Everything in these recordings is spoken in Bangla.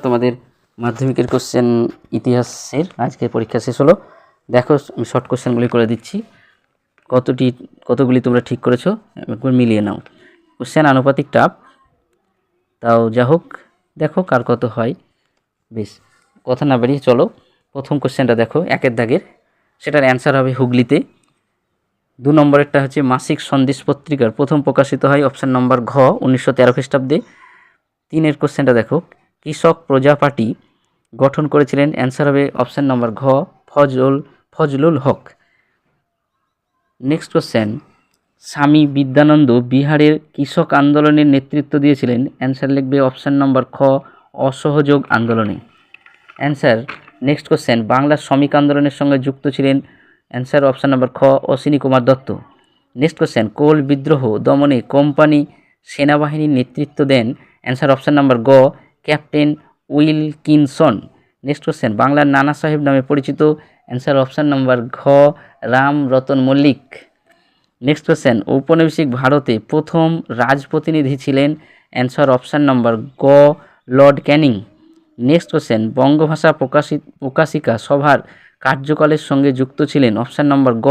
তোমাদের মাধ্যমিকের কোশ্চেন ইতিহাসের আজকে পরীক্ষা শেষ হলো। দেখো আমি শর্ট কোশ্চেনগুলি করে দিচ্ছি, কতগুলি তোমরা ঠিক করেছো একবার মিলিয়ে নাও। কোশ্চেন আনুপাতিক টাপ, তাও যা হোক দেখো কার কত হয়। বেশ কথা না বেরিয়ে চলো প্রথম কোশ্চেনটা দেখো, একের দাগের, সেটার অ্যান্সার হবে হুগলিতে। 2 নম্বরেরটা হচ্ছে মাসিক সন্দেশ পত্রিকার প্রথম প্রকাশিত হয় অপশান নম্বর ঘ 1913 খ্রিস্টাব্দে। 3-এর কোশ্চেনটা দেখো, কৃষক প্রজা পার্টি গঠন করেছিলেন, অ্যান্সার হবে অপশান নম্বর ঘ ফজলুল হক। নেক্সট কোশ্চেন, স্বামী বিদ্যানন্দ বিহারের কৃষক আন্দোলনের নেতৃত্ব দিয়েছিলেন, অ্যান্সার লিখবে অপশান নম্বর খ অসহযোগ আন্দোলনে। অ্যান্সার নেক্সট কোশ্চেন, বাংলার শ্রমিক আন্দোলনের সঙ্গে যুক্ত ছিলেন, অ্যান্সার অপশান নম্বর খ অশ্বিনী কুমার দত্ত। নেক্সট কোশ্চেন, কোল বিদ্রোহ দমনে কোম্পানি সেনাবাহিনীর নেতৃত্ব দেন, অ্যান্সার অপশান নম্বর গ ক্যাপ্টেন উইলকিনসন। নেক্সট কোশ্চেন, বাংলার নানা সাহেব নামে পরিচিত, অ্যান্সার অপশান নম্বর ঘ রাম রতন মল্লিক। নেক্সট কোশ্চেন, ঔপনিবেশিক ভারতে প্রথম রাজপ্রতিনিধি ছিলেন, অ্যান্সার অপশান নম্বর গ লর্ড ক্যানিং। নেক্সট কোশ্চেন, বঙ্গভাষা প্রকাশিকা সভার কার্যকালের সঙ্গে যুক্ত ছিলেন, অপশান নম্বর গ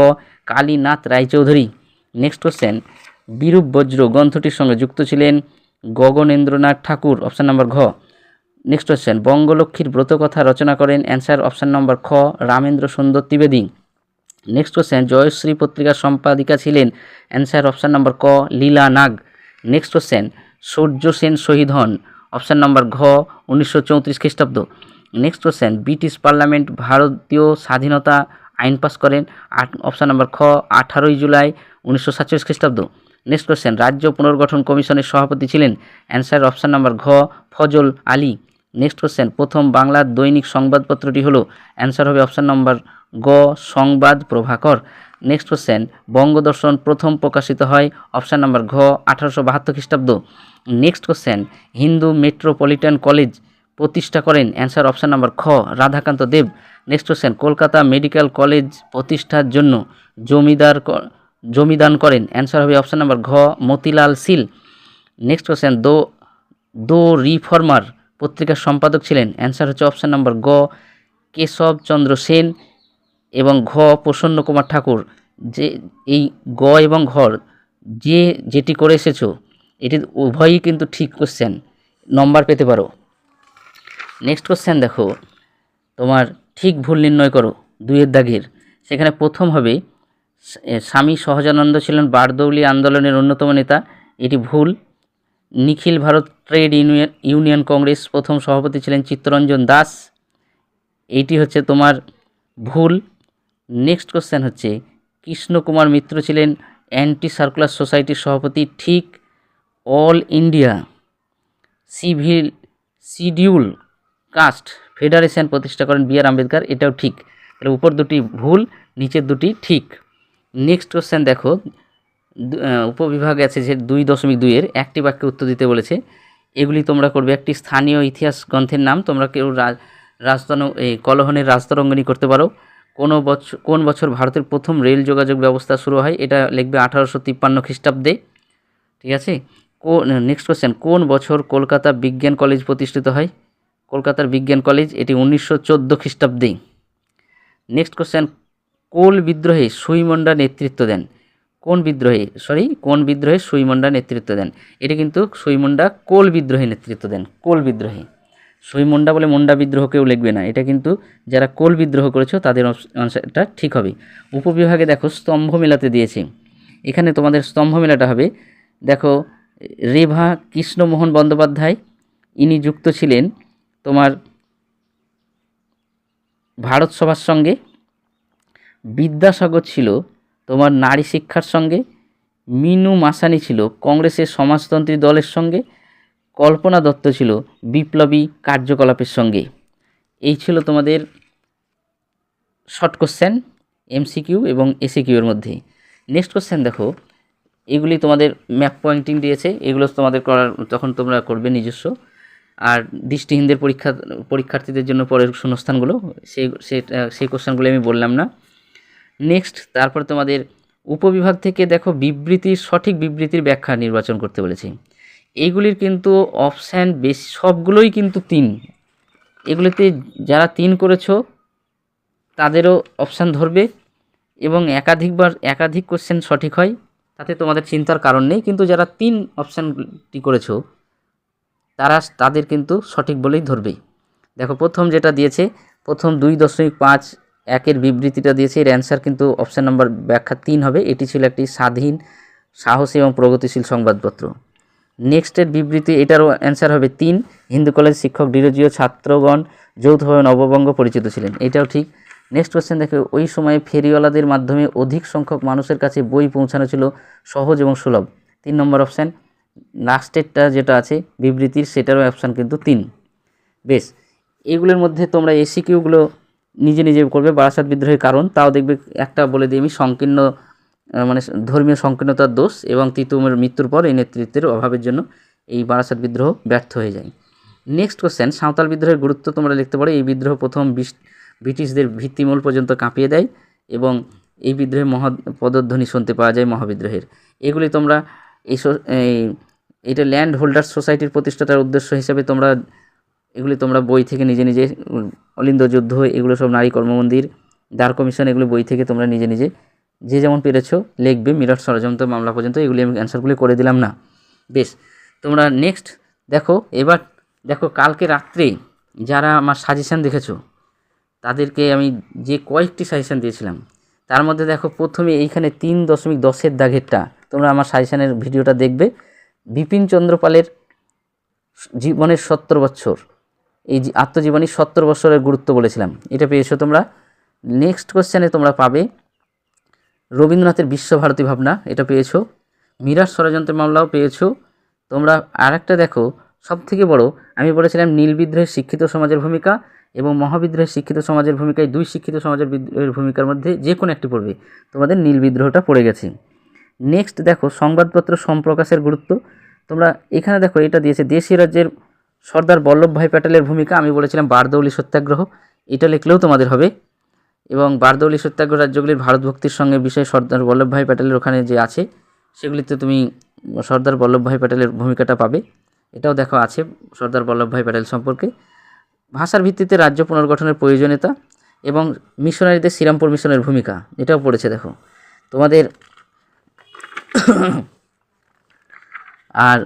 কালীনাথ রায়চৌধুরী। নেক্সট কোশ্চেন, বিরূপ বজ্র গ্রন্থটির সঙ্গে যুক্ত ছিলেন গগনেন্দ্রনাথ ঠাকুর, অপশান নম্বর ঘ। নেক্সট কোশ্চেন, বঙ্গলক্ষ্মীর ব্রতকথা রচনা করেন, অ্যান্সার অপশান নম্বর খ রামেন্দ্র সুন্দর ত্রিবেদী। নেক্সট কোশ্চেন, জয়শ্রী পত্রিকার সম্পাদিকা ছিলেন, অ্যান্সার অপশান নম্বর ক লীলা নাগ। নেক্সট কোশ্চেন, সূর্য সেন শহীদ হন, অপশান নম্বর ঘ 1934 খ্রিস্টাব্দ। নেক্সট কোশ্চেন, ব্রিটিশ পার্লামেন্ট ভারতীয় স্বাধীনতা আইন পাস করেন, অপশান নম্বর খ 18 জুলাই 1947 খ্রিস্টাব্দ। নেক্সট কোশ্চেন, রাজ্য পুনর্গঠন কমিশনের সভাপতি ছিলেন, অ্যান্সার অপশান নম্বর ঘ ফজল আলী। নেক্সট কোশ্চেন, প্রথম বাংলার দৈনিক সংবাদপত্রটি হলো, অ্যান্সার হবে অপশান নম্বর গ সংবাদ প্রভাকর। নেক্সট কোশ্চেন, বঙ্গদর্শন প্রথম প্রকাশিত হয়, অপশান নম্বর ঘ 1872 খ্রিস্টাব্দ। Next question, Hindu metropolitan college প্রতিষ্ঠা করেন, অ্যান্সার অপশান নম্বর খ Radhakanta Deb. Next question, Kolkata medical college প্রতিষ্ঠার জন্য জমিদান করেন, অ্যান্সার হবে অপশান নম্বর ঘ Motilal Seal. Next question, the reformer পত্রিকার সম্পাদক ছিলেন, অ্যান্সার হচ্ছে অপশান নম্বর গ কেশবচন্দ্র সেন এবং ঘ প্রসন্ন কুমার ঠাকুর। যে এই গ এবং ঘ যেটি করে এসেছো এটি উভয়ই কিন্তু ঠিক কোশ্চেন, নম্বর পেতে পারো। নেক্সট কোশ্চেন দেখো, তোমার ঠিক ভুল নির্ণয় করো 2-এর দাগের। সেখানে প্রথম হবে স্বামী সহজানন্দ ছিলেন বারদৌলি আন্দোলনের অন্যতম নেতা, এটি ভুল। নিখিল ভারত ট্রেড ইউনিয়ন কংগ্রেস প্রথম সভাপতি ছিলেন চিত্তরঞ্জন দাস, এইটি হচ্ছে তোমার ভুল। নেক্সট কোশ্চেন হচ্ছে, কৃষ্ণকুমার মিত্র ছিলেন অ্যান্টি সার্কুলার সোসাইটির সভাপতি, ঠিক। All India civil schedule caste federation প্রতিষ্ঠা করেন বি আর আম্বেদকর, এটাও ঠিক। তাহলে উপর দুটি ভুল, নিচের দুটি ঠিক। নেক্সট কোশ্চেন দেখো, উপবিভাগে আছে যে 2.2-এর একটি বাক্যে উত্তর দিতে বলেছে, এগুলি তোমরা করবে। একটি স্থানীয় ইতিহাস গ্রন্থের নাম, তোমরা কেউ কলহনের রাজতরঙ্গিনী করতে পারো। কোন বছর ভারতের প্রথম রেল যোগাযোগ ব্যবস্থা শুরু হয়, এটা লিখবে 1853 খ্রিস্টাব্দে, ঠিক আছে। নেক্সট কোশ্চেন, কোন বছর কলকাতা বিজ্ঞান কলেজ প্রতিষ্ঠিত হয়, কলকাতার বিজ্ঞান কলেজ, এটি 1914 খ্রিস্টাব্দে। নেক্সট কোশ্চেন, কোল বিদ্রোহে সুইমন্ডা নেতৃত্ব দেন, কোন বিদ্রোহে সুইমন্ডা নেতৃত্ব দেন, এটা কিন্তু সুইমন্ডা কোল বিদ্রোহে নেতৃত্ব দেন, কোল বিদ্রোহে। সুইমন্ডা বলে মুন্ডা বিদ্রোহ কেউ লিখবে না, এটা কিন্তু যারা কোল বিদ্রোহ করেছো তাদের এটা ঠিক হবে। উপবিভাগে দেখো স্তম্ভ মেলাতে দিয়েছে, এখানে তোমাদের স্তম্ভ মেলাটা হবে, দেখো রেভা কৃষ্ণমোহন বন্দ্যোপাধ্যায়, ইনি যুক্ত ছিলেন তোমার ভারত সভার সঙ্গে। বিদ্যাসাগর ছিল তোমার নারী শিক্ষার সঙ্গে। মিনু মাসানি ছিল কংগ্রেসের সমাজতন্ত্রী দলের সঙ্গে। কল্পনা দত্ত ছিল বিপ্লবী কার্যকলাপের সঙ্গে। এই ছিল তোমাদের শর্ট কোশ্চেন এমসিকিউ এবং এসিকিউ এর মধ্যে। নেক্সট কোশ্চেন দেখো, এগুলি তোমাদের ম্যাপ পয়েন্টিং দিয়েছে, এগুলো তোমাদের করার তখন তোমরা করবে নিজস্ব। আর দৃষ্টিহীনদের পরীক্ষার্থীদের জন্য পরের শূন্যস্থানগুলো সেই কোশ্চেনগুলো আমি বললাম না। নেক্সট তারপর তোমাদের উপবিভাগ থেকে দেখো সঠিক বিবৃতির ব্যাখ্যা নির্বাচন করতে বলেছে। এইগুলির কিন্তু অপশান বেশি, সবগুলোই কিন্তু 3, এগুলিতে যারা 3 করেছো তাদেরও অপশান ধরবে এবং একাধিক কোশ্চেন সঠিক হয়, তাতে তোমাদের চিন্তার কারণ নেই। কিন্তু যারা 3 অপশানটি করেছো তাদের কিন্তু সঠিক বলেই ধরবে। দেখো প্রথম যেটা দিয়েছে, প্রথম 2.5 একের বিবৃতিটা দিয়েছে, এর অ্যান্সার কিন্তু অপশান নম্বর ব্যাখ্যা 3 হবে। এটি ছিল একটি স্বাধীন, সাহসী এবং প্রগতিশীল সংবাদপত্র। নেক্সটের বিবৃতি, এটারও অ্যান্সার হবে 3। হিন্দু কলেজ শিক্ষক ডিরোজিও ছাত্রগণ যৌথভাবে নববঙ্গ পরিচিত ছিলেন, এটাও ঠিক। নেক্সট কোশ্চেন দেখো, ওই সময়ে ফেরিওয়ালাদের মাধ্যমে অধিক সংখ্যক মানুষের কাছে বই পৌঁছানো ছিল সহজ এবং সুলভ, 3 নম্বর অপশান। লাস্টেরটা যেটা আছে বিবৃতির, সেটারও অপশান কিন্তু 3। বেশ, এগুলোর মধ্যে তোমরা এসিকিউগুলো নিজে নিজে করবে। বারাসাত বিদ্রোহের কারণ তাও দেখবে, একটা বলে দিই আমি, সংকীর্ণ মানে ধর্মীয় সংকীর্ণতার দোষ এবং তিতুমিরের মৃত্যুর পর এই নেতৃত্বের অভাবের জন্য এই বারাসাত বিদ্রোহ ব্যর্থ হয়ে যায়। নেক্সট কোশ্চেন, সাঁওতাল বিদ্রোহের গুরুত্ব তোমরা লিখতে পারো। এই বিদ্রোহ প্রথম ব্রিটিশদের ভিত্তিমূল পর্যন্ত কাঁপিয়ে দেয় এবং এই বিদ্রোহে পদধ্বনি শুনতে পাওয়া যায় মহাবিদ্রোহের। এগুলি তোমরা এটা ল্যান্ড হোল্ডার্স সোসাইটির প্রতিষ্ঠাতার উদ্দেশ্য হিসেবে এগুলি তোমরা বই থেকে নিজে নিজে, অলিন্দ যুদ্ধ, এগুলো সব নারী কর্মমন্দির, দাঁড় কমিশন, এগুলো বই থেকে তোমরা নিজে নিজে যে যেমন পেরেছো লিখবে। মিরাট ষড়যন্ত্র মামলা পর্যন্ত এগুলি আমি অ্যান্সারগুলি করে দিলাম না। বেশ, তোমরা নেক্সট দেখো। এবার দেখো, কালকে রাত্রে যারা আমার সাজেশান দেখেছো তাদেরকে আমি যে কয়েকটি সাজেশান দিয়েছিলাম, তার মধ্যে দেখো প্রথমে এইখানে 3.10-এর দাগেরটা তোমরা আমার সাজেশানের ভিডিওটা দেখবে। বিপিন চন্দ্র পালের জীবনের 70 বছর, এই আত্মজীবনী 70 বছরের গুরুত্ব বলেছিলাম, এটা পেয়েছো তোমরা। নেক্সট কোশ্চেনে তোমরা পাবে রবীন্দ্রনাথের বিশ্বভারতী ভাবনা, এটা পেয়েছো। মিরাট ষড়যন্ত্রের মামলাও পেয়েছো তোমরা। আরেকটা দেখো, সবথেকে বড়, আমি বলেছিলাম নীল বিদ্রোহের শিক্ষিত সমাজের ভূমিকা এবং মহাবিদ্রোহের শিক্ষিত সমাজের ভূমিকায়, 2 শিক্ষিত সমাজের বিদ্রোহের ভূমিকার মধ্যে যে কোনো একটি পড়বে, তোমাদের নীল বিদ্রোহটা পড়ে গেছে। নেক্সট দেখো, সংবাদপত্র সম্প্রকাশের গুরুত্ব। তোমরা এখানে দেখো, এটা দিয়েছে দেশি রাজ্যের সর্দার বল্লভভাই প্যাটেলের ভূমিকা, আমি বলেছিলাম বারদৌলি সত্যাগ্রহ, এটা লিখলেও তোমাদের হবে। এবং বারদৌলি সত্যাগ্রহ রাজ্যগুলির ভারতভক্তির সঙ্গে বিষয়ে সর্দার বল্লভভাই প্যাটেলের ওখানে যে আছে সেগুলিতে তুমি সর্দার বল্লভভাই প্যাটেলের ভূমিকাটা পাবে, এটাও দেখো আছে সর্দার বল্লভভাই প্যাটেল সম্পর্কে। ভাষার ভিত্তিতে রাজ্য পুনর্গঠনের প্রয়োজনীয়তা এবং মিশনারিদের শ্রীরামপুর মিশনের ভূমিকা, এটাও পড়েছে দেখো তোমাদের। আর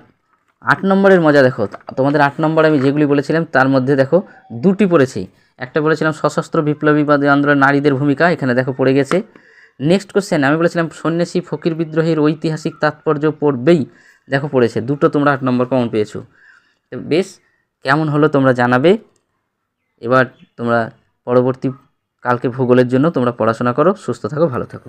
8 নম্বরের মজা দেখো, তোমাদের 8 নম্বর আমি যেগুলি বলেছিলাম তার মধ্যে দেখো 2টি পড়েছি। একটা বলেছিলাম সশস্ত্র বিপ্লবীবাদী আন্দোলনে নারীদের ভূমিকা, এখানে দেখো পড়ে গেছে। নেক্সট কোশ্চেন, আমি বলেছিলাম সন্ন্যাসী ফকির বিদ্রোহের ঐতিহাসিক তাৎপর্য পড়বেই, দেখো পড়েছে। 2টো তোমরা 8 নম্বর কমন পেয়েছো। বেশ, কেমন হলো তোমরা জানাবে। এবার তোমরা পরবর্তী কালকে ভূগোলের জন্য তোমরা পড়াশোনা করো। সুস্থ থাকো, ভালো থাকো।